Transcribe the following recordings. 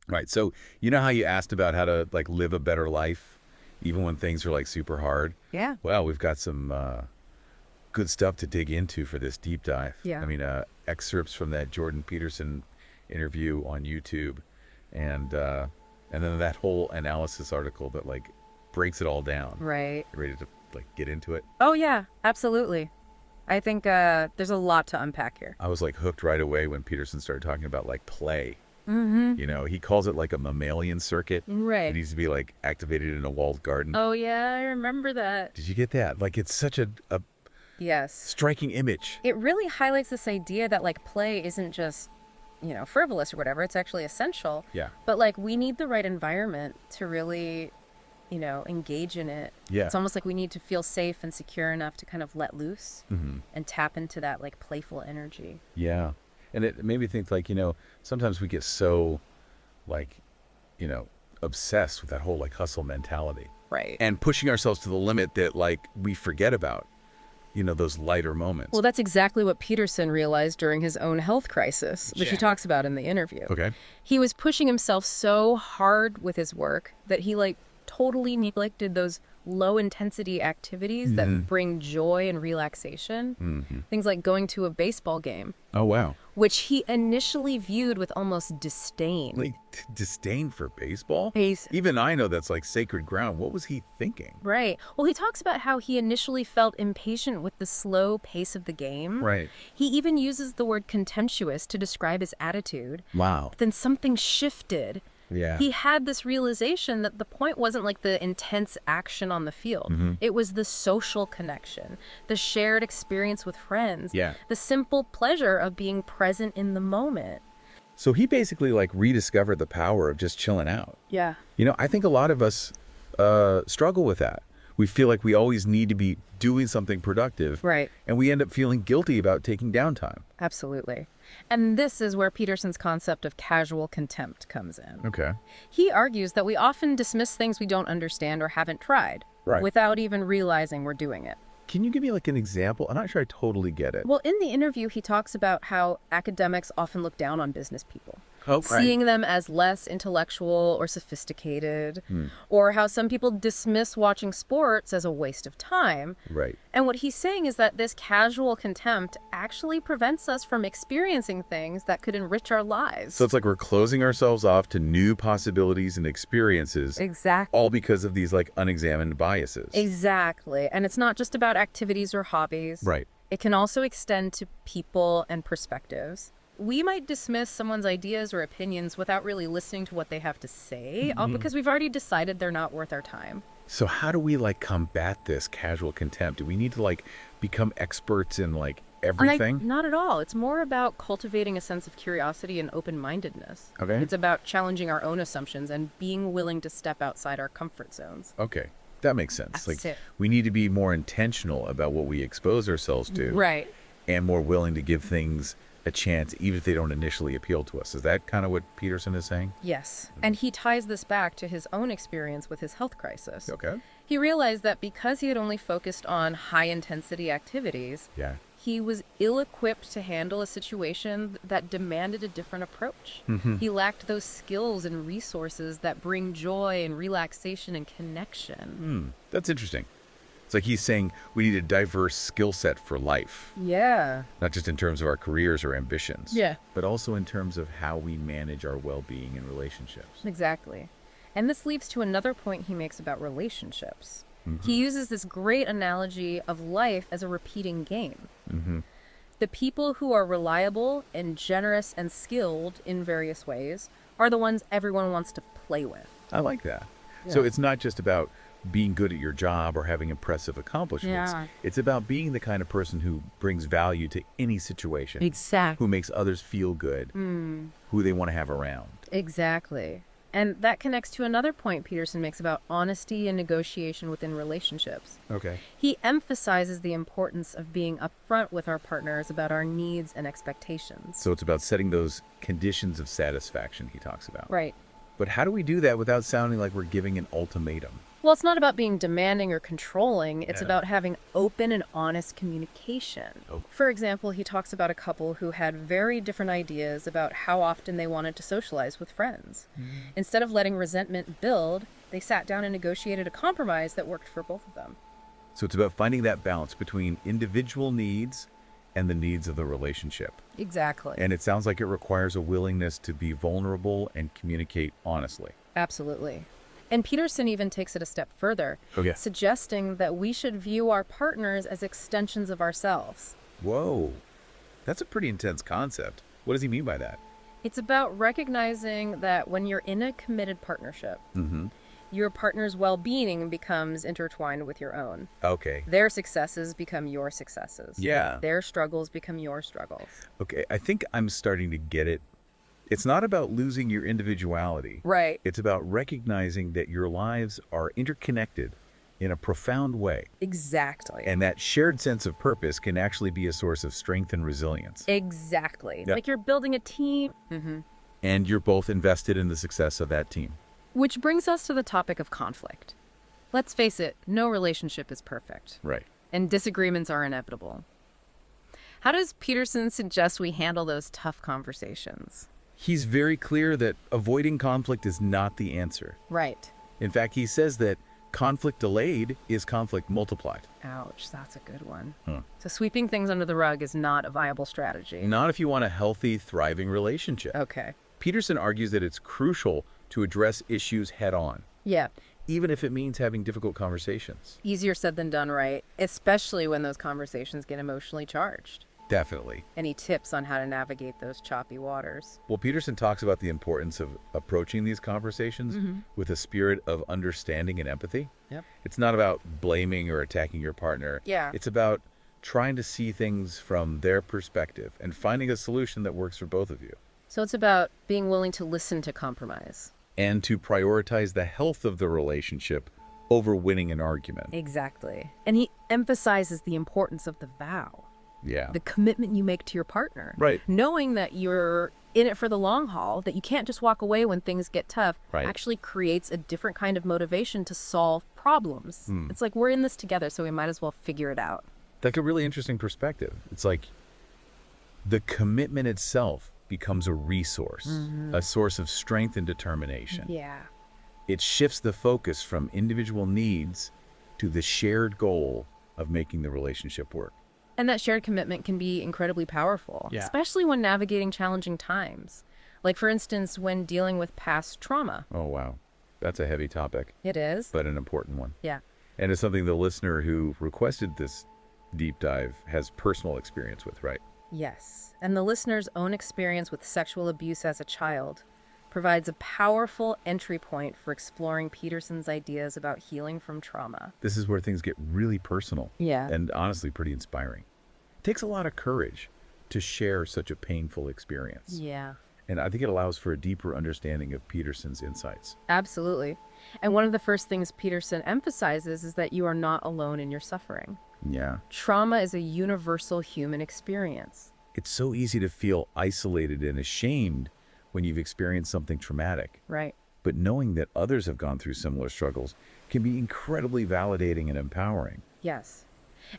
Right. So you know how you asked about how to like live a better life, even when things are like super hard? Yeah. Well, we've got some good stuff to dig into for this deep dive. Yeah. I mean, excerpts from that Jordan Peterson interview on YouTube, and uh, and then that whole analysis article that like breaks it all down. Right. You ready to like get into it? Oh, yeah, absolutely. I think there's a lot to unpack here. I was like hooked right away when Peterson started talking about like play. Mm-hmm. You know, he calls it like a mammalian circuit. It Right. needs to be like activated in a walled garden. Oh, yeah, I remember that. Did you get that? Like, it's such a Yes. striking image. It really highlights this idea that, like, play isn't just, frivolous or whatever. It's actually essential. Yeah. But, like, we need the right environment to really, engage in it. Yeah. It's almost like we need to feel safe and secure enough to kind of let loose Mm-hmm. and tap into that, like, playful energy. Yeah. And it made me think, like, sometimes we get so, like, obsessed with that whole, like, hustle mentality Right. and pushing ourselves to the limit that, like, we forget about, those lighter moments. Well, that's exactly what Peterson realized during his own health crisis, which he Yeah. talks about in the interview. Okay. He was pushing himself so hard with his work that he totally neglected those low intensity activities that bring joy and relaxation. Mm-hmm. Things like going to a baseball game, Oh, wow. which he initially viewed with almost disdain. Like, disdain for baseball? He's- Even I know that's, like, sacred ground. What was he thinking? Right. Well, he talks about how he initially felt impatient with the slow pace of the game. Right. He even uses the word contemptuous to describe his attitude. Wow. Then something shifted. Yeah. He had this realization that the point wasn't like the intense action on the field. Mm-hmm. It was the social connection, the shared experience with friends, Yeah. the simple pleasure of being present in the moment. So he basically, like, rediscovered the power of just chilling out. Yeah. I think a lot of us struggle with that. We feel like we always need to be doing something productive. Right. And we end up feeling guilty about taking downtime. Absolutely. And this is where Peterson's concept of casual contempt comes in. Okay. He argues that we often dismiss things we don't understand or haven't tried Right. without even realizing we're doing it. Can you give me, like, an example? I'm not sure I totally get it. Well, in the interview, he talks about how academics often look down on business people. Oh, right. Seeing them as less intellectual or sophisticated, or how some people dismiss watching sports as a waste of time. Right. And what he's saying is that this casual contempt actually prevents us from experiencing things that could enrich our lives. So it's like we're closing ourselves off to new possibilities and experiences, Exactly. all because of these, like, unexamined biases. Exactly. And it's not just about activities or hobbies. Right. It can also extend to people and perspectives. We might dismiss someone's ideas or opinions without really listening to what they have to say, all because we've already decided they're not worth our time. So how do we, like, combat this casual contempt? Do we need to, like, become experts in, like, everything? Not at all. It's more about cultivating a sense of curiosity and open-mindedness. Okay. It's about challenging our own assumptions and being willing to step outside our comfort zones. Okay. That makes sense. That's Like, it. we need to be more intentional about what we expose ourselves to. Right. And more willing to give things a chance, even if they don't initially appeal to us. Is that kind of what Peterson is saying? Yes. And he ties this back to his own experience with his health crisis. Okay. He realized that because he had only focused on high-intensity activities, Yeah. he was ill-equipped to handle a situation that demanded a different approach. He lacked those skills and resources that bring joy and relaxation and connection. That's interesting. It's like he's saying we need a diverse skill set for life, Yeah. not just in terms of our careers or ambitions, Yeah. but also in terms of how we manage our well-being and relationships. Exactly. And this leads to another point he makes about relationships. He uses this great analogy of life as a repeating game. The people who are reliable and generous and skilled in various ways are the ones everyone wants to play with. I like that. So Yeah. it's not just about being good at your job or having impressive accomplishments. Yeah. It's about being the kind of person who brings value to any situation, Exactly. who makes others feel good, who they want to have around. Exactly. And that connects to another point Peterson makes about honesty and negotiation within relationships. Okay. He emphasizes the importance of being upfront with our partners about our needs and expectations. So it's about setting those conditions of satisfaction he talks about. Right. But how do we do that without sounding like we're giving an ultimatum? Well, it's not about being demanding or controlling. It's Yeah. about having open and honest communication. Oh. For example, he talks about a couple who had very different ideas about how often they wanted to socialize with friends. Instead of letting resentment build, they sat down and negotiated a compromise that worked for both of them. So it's about finding that balance between individual needs and the needs of the relationship. Exactly. And it sounds like it requires a willingness to be vulnerable and communicate honestly. Absolutely. And Peterson even takes it a step further, Okay. suggesting that we should view our partners as extensions of ourselves. Whoa. That's a pretty intense concept. What does he mean by that? It's about recognizing that when you're in a committed partnership, your partner's well-being becomes intertwined with your own. Okay. Their successes become your successes. Yeah. Their struggles become your struggles. Okay, I think I'm starting to get it. It's not about losing your individuality. Right. It's about recognizing that your lives are interconnected in a profound way. Exactly. And that shared sense of purpose can actually be a source of strength and resilience. Exactly. Yeah. Like you're building a team. And you're both invested in the success of that team. Which brings us to the topic of conflict. Let's face it, no relationship is perfect, Right. and disagreements are inevitable. How does Peterson suggest we handle those tough conversations? He's very clear that avoiding conflict is not the answer. Right. In fact, he says that conflict delayed is conflict multiplied. Ouch, that's a good one. Huh. So sweeping things under the rug is not a viable strategy. Not if you want a healthy, thriving relationship. Okay. Peterson argues that it's crucial to address issues head on, Yeah. even if it means having difficult conversations. Easier said than done, right? Especially when those conversations get emotionally charged. Definitely. Any tips on how to navigate those choppy waters? Well, Peterson talks about the importance of approaching these conversations with a spirit of understanding and empathy. Yep. It's not about blaming or attacking your partner. Yeah. It's about trying to see things from their perspective and finding a solution that works for both of you. So it's about being willing to listen to compromise. And to prioritize the health of the relationship over winning an argument. Exactly. And he emphasizes the importance of the vow, Yeah. the commitment you make to your partner. Right. Knowing that you're in it for the long haul, that you can't just walk away when things get tough, Right. actually creates a different kind of motivation to solve problems. It's like we're in this together, so we might as well figure it out. That's a really interesting perspective. It's like the commitment itself becomes a resource, a source of strength and determination. Yeah. It shifts the focus from individual needs to the shared goal of making the relationship work. And that shared commitment can be incredibly powerful, Yeah. especially when navigating challenging times. Like, for instance, when dealing with past trauma. Oh, wow. That's a heavy topic, It is. but an important one. Yeah. And it's something the listener who requested this deep dive has personal experience with, right? Yes. And the listener's own experience with sexual abuse as a child provides a powerful entry point for exploring Peterson's ideas about healing from trauma. This is where things get really personal. Yeah. And honestly pretty inspiring. It takes a lot of courage to share such a painful experience. Yeah. And I think it allows for a deeper understanding of Peterson's insights. Absolutely. And one of the first things Peterson emphasizes is that you are not alone in your suffering. Yeah. Trauma is a universal human experience. It's so easy to feel isolated and ashamed when you've experienced something traumatic. Right. But knowing that others have gone through similar struggles can be incredibly validating and empowering. Yes.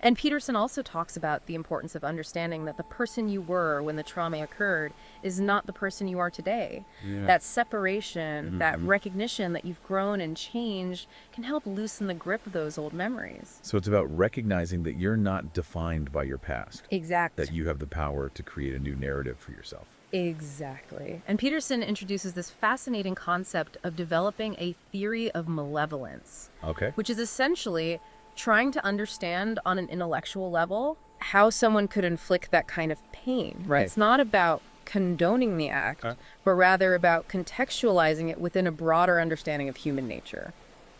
And Peterson also talks about the importance of understanding that the person you were when the trauma occurred is not the person you are today. Yeah. That separation, that recognition that you've grown and changed can help loosen the grip of those old memories. So it's about recognizing that you're not defined by your past, Exactly. that you have the power to create a new narrative for yourself. Exactly. And Peterson introduces this fascinating concept of developing a theory of malevolence, Okay. which is essentially trying to understand on an intellectual level how someone could inflict that kind of pain. Right. It's not about condoning the act, but rather about contextualizing it within a broader understanding of human nature.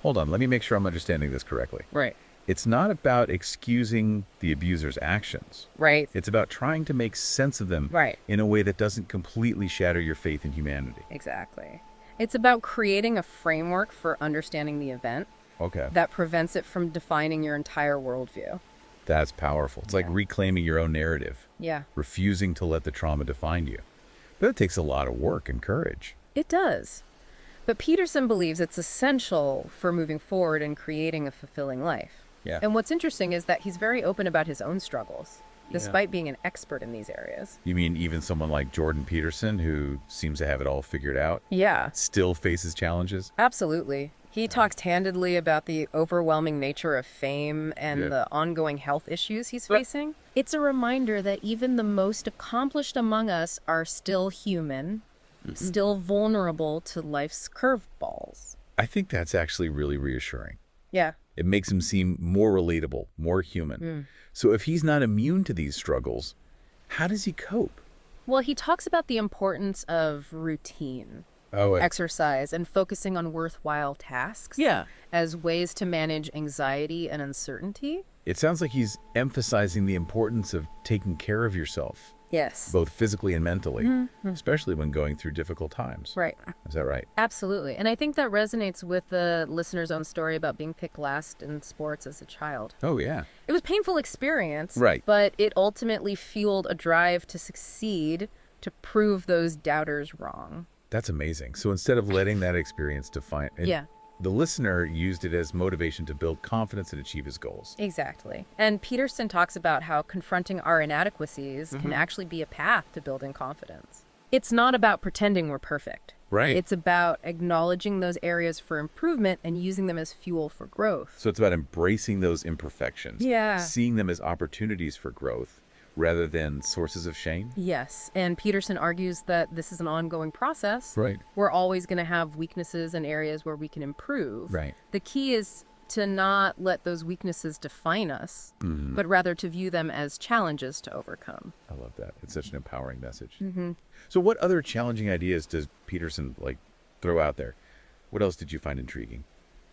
Hold on, let me make sure I'm understanding this correctly. Right. It's not about excusing the abuser's actions. Right. It's about trying to make sense of them Right. in a way that doesn't completely shatter your faith in humanity. Exactly. It's about creating a framework for understanding the event Okay. that prevents it from defining your entire worldview. That's powerful. It's like reclaiming your own narrative, Yeah. refusing to let the trauma define you. But it takes a lot of work and courage. It does. But Peterson believes it's essential for moving forward and creating a fulfilling life. Yeah. And what's interesting is that he's very open about his own struggles, despite being an expert in these areas. You mean even someone like Jordan Peterson, who seems to have it all figured out, Yeah, still faces challenges? absolutely. He talks candidly about the overwhelming nature of fame and Yeah. the ongoing health issues he's facing. It's a reminder that even the most accomplished among us are still human, still vulnerable to life's curveballs. I think that's actually really reassuring. Yeah. It makes him seem more relatable, more human. So if he's not immune to these struggles, how does he cope? Well, he talks about the importance of routine, Oh, exercise, and focusing on worthwhile tasks yeah. as ways to manage anxiety and uncertainty. It sounds like he's emphasizing the importance of taking care of yourself, Yes. both physically and mentally, especially when going through difficult times. Right. Is that right? Absolutely. And I think that resonates with the listener's own story about being picked last in sports as a child. Oh, yeah. It was a painful experience, Right. but it ultimately fueled a drive to succeed, to prove those doubters wrong. That's amazing. So instead of letting that experience define it, Yeah. the listener used it as motivation to build confidence and achieve his goals. Exactly. And Peterson talks about how confronting our inadequacies can actually be a path to building confidence. It's not about pretending we're perfect. Right. It's about acknowledging those areas for improvement and using them as fuel for growth. So it's about embracing those imperfections, Yeah. seeing them as opportunities for growth rather than sources of shame. Yes, and Peterson argues that this is an ongoing process. Right. We're always going to have weaknesses and areas where we can improve. Right. The key is to not let those weaknesses define us, but rather to view them as challenges to overcome. I love that. It's such an empowering message. So what other challenging ideas does Peterson throw out there? What else did you find intriguing?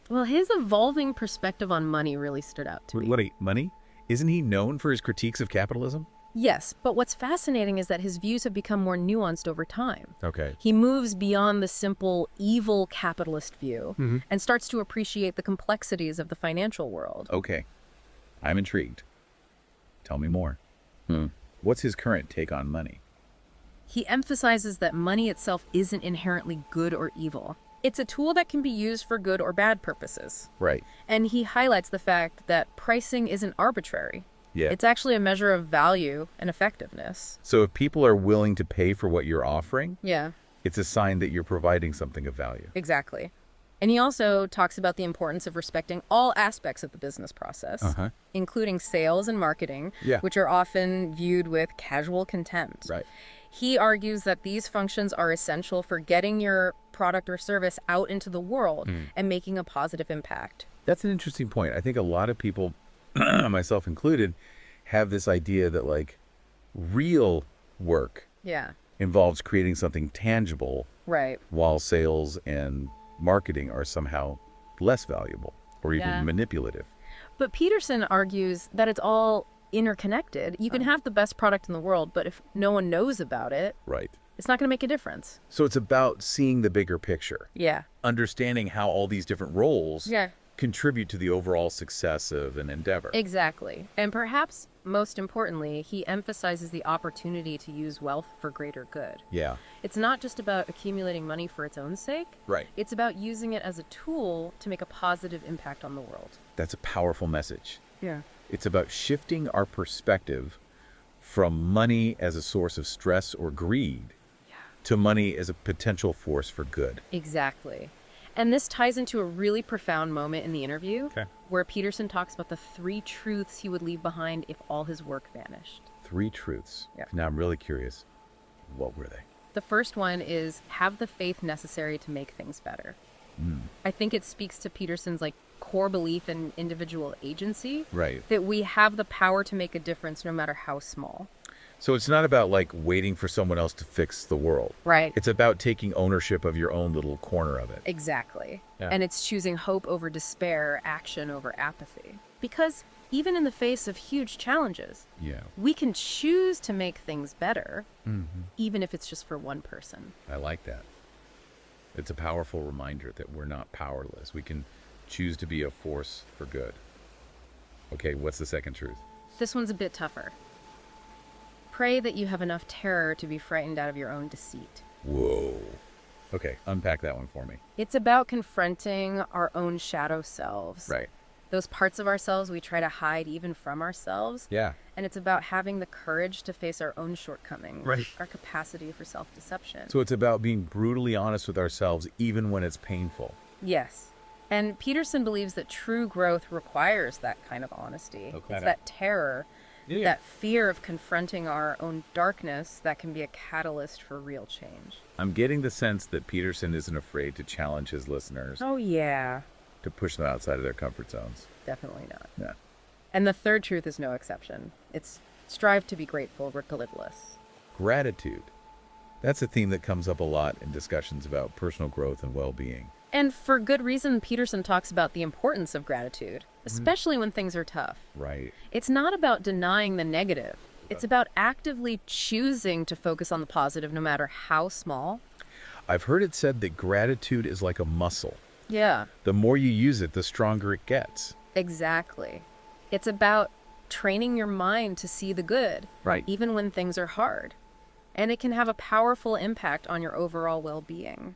Well, his evolving perspective on money really stood out to me. Money? Isn't he known for his critiques of capitalism? Yes, but what's fascinating is that his views have become more nuanced over time. Okay. He moves beyond the simple evil capitalist view and starts to appreciate the complexities of the financial world. Okay. I'm intrigued. Tell me more. What's his current take on money? He emphasizes that money itself isn't inherently good or evil. It's a tool that can be used for good or bad purposes. Right. And he highlights the fact that pricing isn't arbitrary. Yeah. It's actually a measure of value and effectiveness. So if people are willing to pay for what you're offering, Yeah, it's a sign that you're providing something of value. exactly. And he also talks about the importance of respecting all aspects of the business process, including sales and marketing, Yeah. which are often viewed with casual contempt. Right. He argues that these functions are essential for getting your product or service out into the world and making a positive impact. That's an interesting point. I think a lot of people, myself included, have this idea that real work Yeah, involves creating something tangible, right. while sales and marketing are somehow less valuable or even Yeah. manipulative. But Peterson argues that it's all interconnected. You can have the best product in the world, but if no one knows about it, Right. it's not going to make a difference. So it's about seeing the bigger picture, Yeah. understanding how all these different roles Yeah. contribute to the overall success of an endeavor. Exactly. And perhaps most importantly, he emphasizes the opportunity to use wealth for greater good. Yeah. It's not just about accumulating money for its own sake. Right. It's about using it as a tool to make a positive impact on the world. That's a powerful message. Yeah. It's about shifting our perspective from money as a source of stress or greed to money as a potential force for good. Exactly. And this ties into a really profound moment in the interview Okay. where Peterson talks about the 3 truths he would leave behind if all his work vanished. 3 truths. Yeah. Now I'm really curious. What were they? The first one is have the faith necessary to make things better. I think it speaks to Peterson's core belief in individual agency, Right. that we have the power to make a difference no matter how small. So it's not about waiting for someone else to fix the world. Right. It's about taking ownership of your own little corner of it. Exactly. Yeah. And it's choosing hope over despair, action over apathy. Because even in the face of huge challenges, Yeah. we can choose to make things better, even if it's just for one person. I like that. It's a powerful reminder that we're not powerless. We can choose to be a force for good. Okay, what's the second truth? This one's a bit tougher. Pray that you have enough terror to be frightened out of your own deceit. Whoa. Okay, unpack that one for me. It's about confronting our own shadow selves. Right. Those parts of ourselves we try to hide even from ourselves. Yeah. And it's about having the courage to face our own shortcomings, Right. our capacity for self-deception. So it's about being brutally honest with ourselves even when it's painful. Yes. And Peterson believes that true growth requires that kind of honesty. Okay. It's that terror, Yeah. that fear of confronting our own darkness that can be a catalyst for real change. I'm getting the sense that Peterson isn't afraid to challenge his listeners, Oh, yeah. to push them outside of their comfort zones. Definitely not. Yeah. And the third truth is no exception. It's strive to be grateful regardless. Gratitude. That's a theme that comes up a lot in discussions about personal growth and well-being. And for good reason, Peterson talks about the importance of gratitude, especially when things are tough. Right. It's not about denying the negative. It's about actively choosing to focus on the positive no matter how small. I've heard it said that gratitude is like a muscle. Yeah, The more you use it, the stronger it gets. exactly. It's about training your mind to see the good, Right. even when things are hard. And it can have a powerful impact on your overall well-being.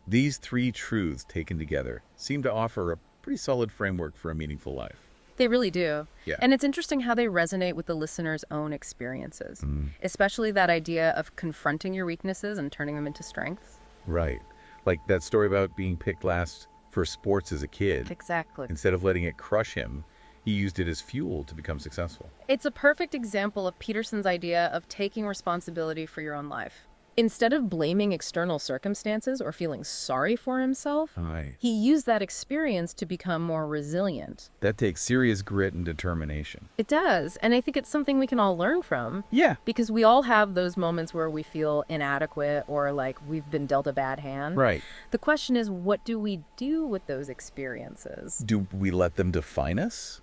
These three truths taken together seem to offer a pretty solid framework for a meaningful life. They really do. Yeah. And it's interesting how they resonate with the listener's own experiences, especially that idea of confronting your weaknesses and turning them into strengths. Right. Like that story about being picked last for sports as a kid. Exactly. Instead of letting it crush him, he used it as fuel to become successful. It's a perfect example of Peterson's idea of taking responsibility for your own life. Instead of blaming external circumstances or feeling sorry for himself, Right. he used that experience to become more resilient. That takes serious grit and determination. It does, and I think it's something we can all learn from. Yeah. Because we all have those moments where we feel inadequate or like we've been dealt a bad hand. Right. The question is, what do we do with those experiences? Do we let them define us?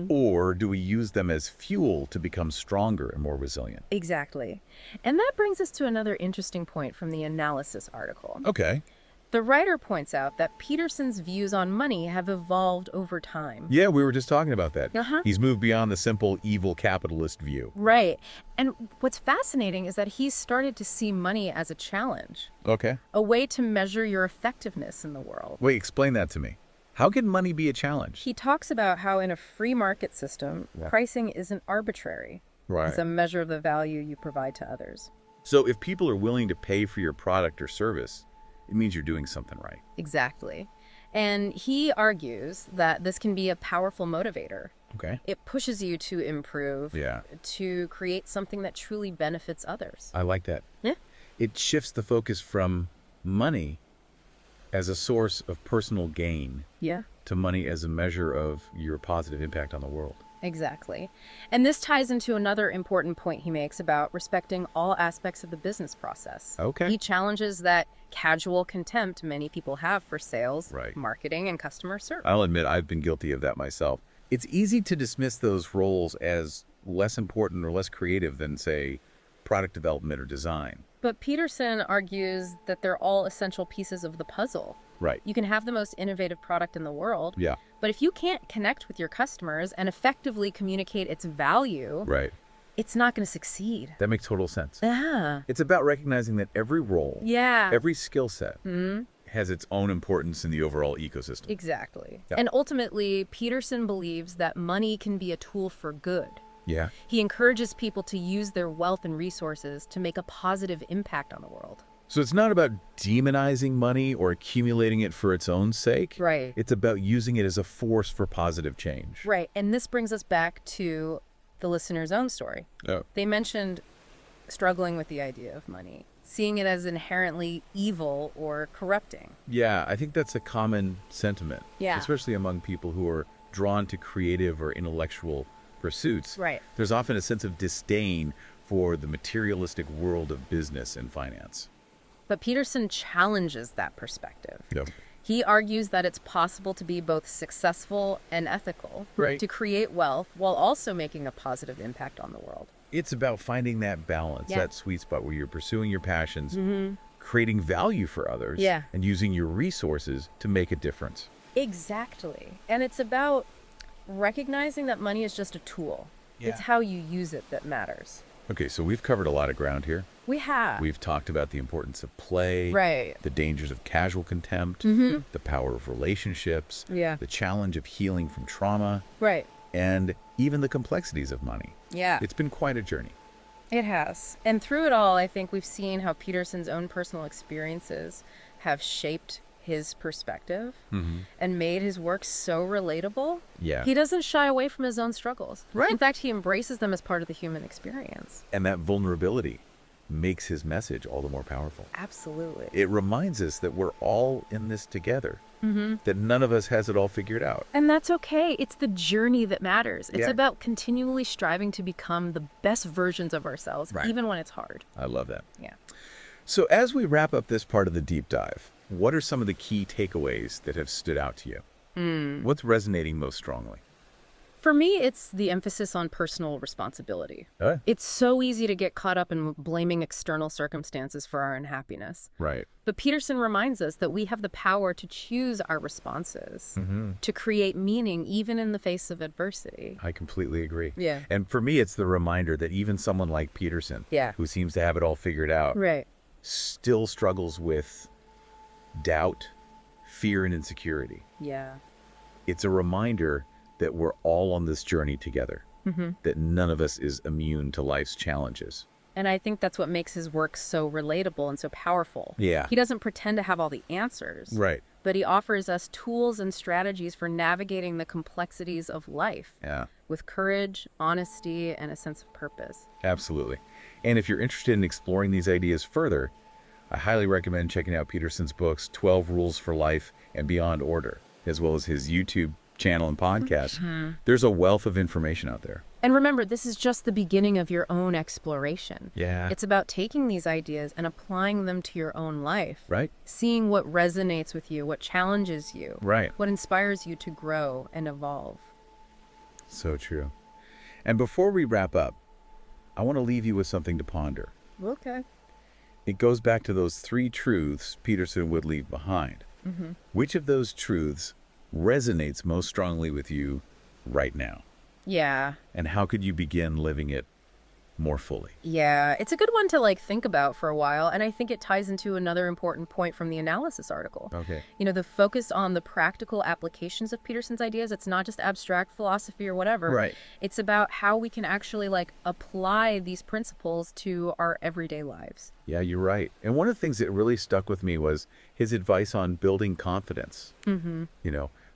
Or do we use them as fuel to become stronger and more resilient? Exactly. And that brings us to another interesting point from the analysis article. Okay. The writer points out that Peterson's views on money have evolved over time. Yeah, we were just talking about that. Uh-huh. He's moved beyond the simple evil capitalist view. Right. And what's fascinating is that he's started to see money as a challenge, Okay. a way to measure your effectiveness in the world. Wait, explain that to me. How can money be a challenge? He talks about how in a free market system, Yeah. pricing isn't arbitrary. Right. It's a measure of the value you provide to others. So if people are willing to pay for your product or service, it means you're doing something right. Exactly. And he argues that this can be a powerful motivator. Okay. It pushes you to improve, Yeah. to create something that truly benefits others. I like that. Yeah. It shifts the focus from money as a source of personal gain Yeah. to money as a measure of your positive impact on the world. Exactly. And this ties into another important point he makes about respecting all aspects of the business process. Okay. He challenges that casual contempt many people have for sales, Right. marketing, and customer service. I'll admit I've been guilty of that myself. It's easy to dismiss those roles as less important or less creative than, say, product development or design. But Peterson argues that they're all essential pieces of the puzzle. Right. You can have the most innovative product in the world, Yeah. but if you can't connect with your customers and effectively communicate its value, Right. it's not going to succeed. That makes total sense. Yeah. It's about recognizing that every role, Yeah. every skill set has its own importance in the overall ecosystem. Exactly. Yeah. And ultimately, Peterson believes that money can be a tool for good. Yeah. He encourages people to use their wealth and resources to make a positive impact on the world. So it's not about demonizing money or accumulating it for its own sake. Right. It's about using it as a force for positive change. Right. And this brings us back to the listener's own story. Oh. They mentioned struggling with the idea of money, seeing it as inherently evil or corrupting. Yeah, I think that's a common sentiment. Yeah. Especially among people who are drawn to creative or intellectual pursuits. Right. There's often a sense of disdain for the materialistic world of business and finance. But Peterson challenges that perspective. Yep. He argues that it's possible to be both successful and ethical, Right. to create wealth while also making a positive impact on the world. It's about finding that balance, Yeah. that sweet spot where you're pursuing your passions, creating value for others, Yeah. and using your resources to make a difference. Exactly. And it's about recognizing that money is just a tool. Yeah. It's how you use it that matters. Okay, so we've covered a lot of ground here. We have. We've talked about the importance of play, Right. the dangers of casual contempt, the power of relationships, Yeah. the challenge of healing from trauma, Right. and even the complexities of money. Yeah. It's been quite a journey. It has. And through it all, I think we've seen how Peterson's own personal experiences have shaped his perspective and made his work so relatable. Yeah. He doesn't shy away from his own struggles. Right. In fact, he embraces them as part of the human experience. And that vulnerability makes his message all the more powerful. Absolutely. It reminds us that we're all in this together, that none of us has it all figured out. And that's okay. It's the journey that matters. It's Yeah. about continually striving to become the best versions of ourselves, Right. even when it's hard. I love that. Yeah. So as we wrap up this part of the deep dive, what are some of the key takeaways that have stood out to you? What's resonating most strongly? For me, it's the emphasis on personal responsibility. It's so easy to get caught up in blaming external circumstances for our unhappiness. Right. But Peterson reminds us that we have the power to choose our responses, to create meaning even in the face of adversity. I completely agree. Yeah. And for me, it's the reminder that even someone like Peterson, Yeah. who seems to have it all figured out, Right. still struggles with doubt, fear, and insecurity. Yeah. It's a reminder that we're all on this journey together, that none of us is immune to life's challenges. And I think that's what makes his work so relatable and so powerful. Yeah. He doesn't pretend to have all the answers. Right. But he offers us tools and strategies for navigating the complexities of life Yeah, with courage, honesty, and a sense of purpose. absolutely. And if you're interested in exploring these ideas further, I highly recommend checking out Peterson's books, 12 Rules for Life and Beyond Order, as well as his YouTube channel and podcast. There's a wealth of information out there. And remember, this is just the beginning of your own exploration. Yeah. It's about taking these ideas and applying them to your own life. Right? Seeing what resonates with you, what challenges you, Right. what inspires you to grow and evolve. So true. And before we wrap up, I want to leave you with something to ponder. Okay. It goes back to those 3 truths Peterson would leave behind. Which of those truths resonates most strongly with you right now? Yeah. And how could you begin living it more fully? Yeah. It's a good one to think about for a while. And I think it ties into another important point from the analysis article. Okay. You know, the focus on the practical applications of Peterson's ideas. It's not just abstract philosophy or whatever. Right. It's about how we can actually apply these principles to our everyday lives. Yeah, you're right. And one of the things that really stuck with me was his advice on building confidence.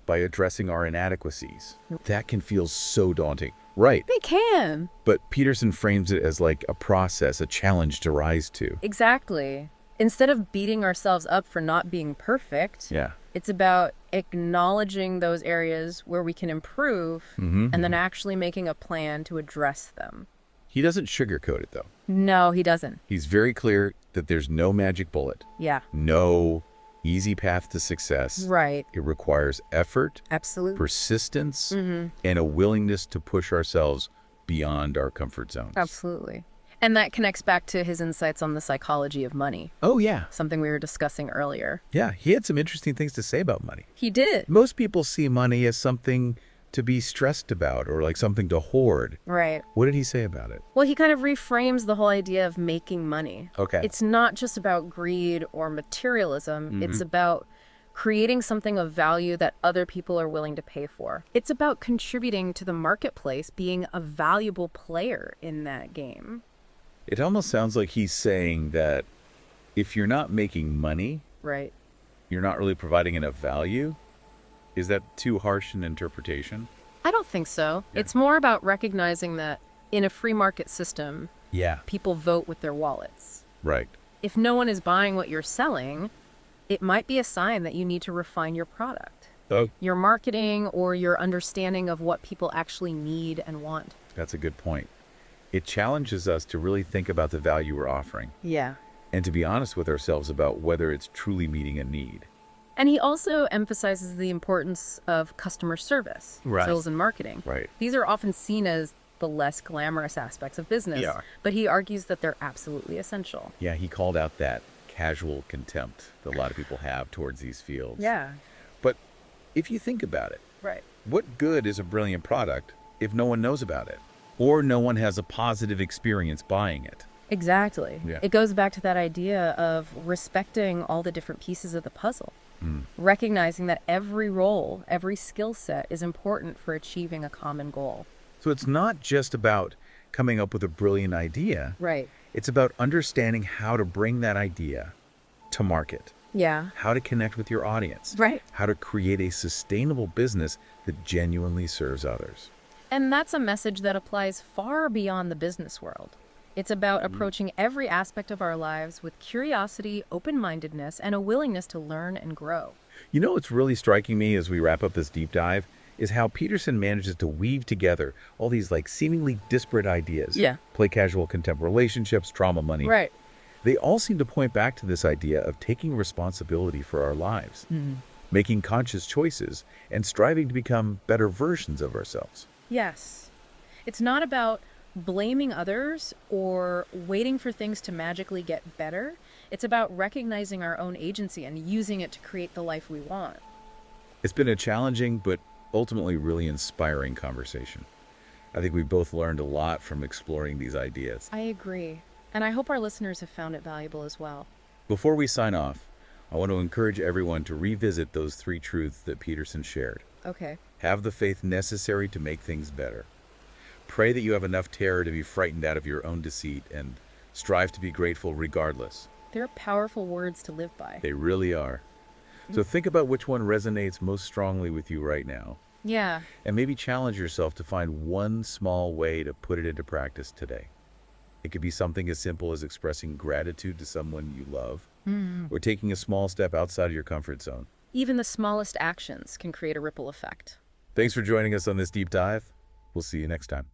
By addressing our inadequacies. That can feel so daunting. Right. They can. But Peterson frames it as like a process, a challenge to rise to. Exactly. Instead of beating ourselves up for not being perfect, Yeah. it's about acknowledging those areas where we can improve and then actually making a plan to address them. He doesn't sugarcoat it, though. No, he doesn't. He's very clear that there's no magic bullet, Yeah. no easy path to success. Right. It requires effort, Absolutely. persistence, and a willingness to push ourselves beyond our comfort zones. Absolutely. And that connects back to his insights on the psychology of money, Oh, yeah. something we were discussing earlier. Yeah, he had some interesting things to say about money. He did. Most people see money as something to be stressed about or like something to hoard. Right. What did he say about it? Well, he kind of reframes the whole idea of making money. Okay. It's not just about greed or materialism. It's about creating something of value that other people are willing to pay for. It's about contributing to the marketplace, being a valuable player in that game. It almost sounds like he's saying that if you're not making money, Right. you're not really providing enough value. Is that too harsh an interpretation? I don't think so. Yeah. It's more about recognizing that in a free market system, Yeah. people vote with their wallets. Right. If no one is buying what you're selling, it might be a sign that you need to refine your product, Oh, your marketing, or your understanding of what people actually need and want. that's a good point. It challenges us to really think about the value we're offering Yeah. and to be honest with ourselves about whether it's truly meeting a need. And he also emphasizes the importance of customer service, Right. sales and marketing. Right. These are often seen as the less glamorous aspects of business, Yeah. but he argues that they're absolutely essential. Yeah, he called out that casual contempt that a lot of people have towards these fields. Yeah. But if you think about it, Right. what good is a brilliant product if no one knows about it? or no one has a positive experience buying it. Exactly. Yeah. It goes back to that idea of respecting all the different pieces of the puzzle, recognizing that every role, every skill set is important for achieving a common goal. So it's not just about coming up with a brilliant idea. Right. It's about understanding how to bring that idea to market, Yeah. how to connect with your audience, Right. how to create a sustainable business that genuinely serves others. And that's a message that applies far beyond the business world. It's about approaching every aspect of our lives with curiosity, open-mindedness, and a willingness to learn and grow. You know what's really striking me as we wrap up this deep dive is how Peterson manages to weave together all these seemingly disparate ideas. Yeah. Play casual, contemporary relationships, trauma, money. Right. They all seem to point back to this idea of taking responsibility for our lives, making conscious choices, and striving to become better versions of ourselves. Yes. It's not about blaming others or waiting for things to magically get better. It's about recognizing our own agency and using it to create the life we want. It's been a challenging but ultimately really inspiring conversation. I think we both learned a lot from exploring these ideas. I agree. And I hope our listeners have found it valuable as well. Before we sign off, I want to encourage everyone to revisit those 3 truths that Peterson shared. Okay. Have the faith necessary to make things better. Pray that you have enough terror to be frightened out of your own deceit, and strive to be grateful regardless. They're powerful words to live by. They really are. So think about which one resonates most strongly with you right now, Yeah. and maybe challenge yourself to find one small way to put it into practice today. It could be something as simple as expressing gratitude to someone you love, or taking a small step outside of your comfort zone. Even the smallest actions can create a ripple effect. Thanks for joining us on this deep dive. We'll see you next time.